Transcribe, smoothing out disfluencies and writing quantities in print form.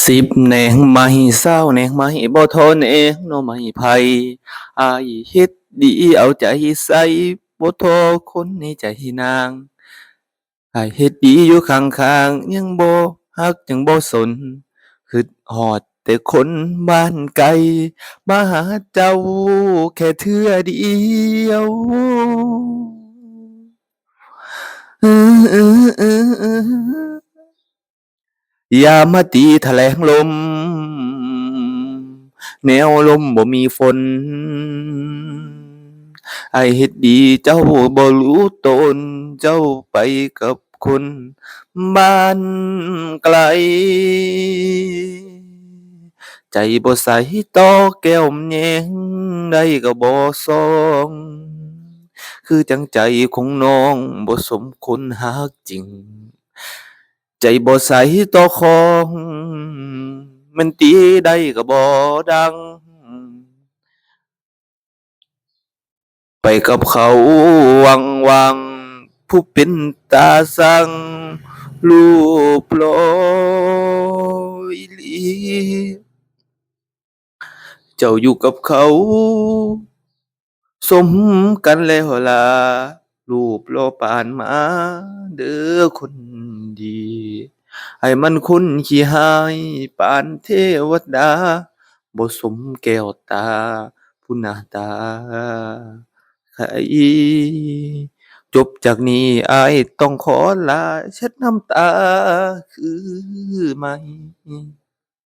10แหนงไม้20แหนงไม้บ่ทอแหนงหน่อไม้ไผอ้ายเฮ็ดดีเอาใจใส่บ่ทอคนในใจนางอ้ายเฮ็ดดีอยู่ข้างๆยังบ่ฮักยังบ่สนคิดฮอดแต่คนบ้านไกลมาหาเจ้าแค่เทื่อเดียวอย่ามาตีแถลงลมแนวลมบ่มีฝนอ้ายเฮ็ดดีเจ้าบ่รู้ตนเจ้าไปกับคนบ้านไกลใจบ่ใสต่อแก้มแยงได้ก็บ่ส่องคือจังใจของน้องบ่สมคนฮักจริง ใจบ่ใสต่อของแม่นตีได้ก็บ่ดังไปกับเขาวังผู้เป็นตาสั่งรูปหล่ออีหลีเจ้าอยู่กับเขาสมกันแล้วล่ะรูปหล่อปานหมาเด้อคนดีให้มันคนขี้ร้ายปานเทวดาบ่สมแก้วตาผู้หน้าตาใสจบจากนี้อ้ายต้องขอลาเช็ดน้ำตาคือไหม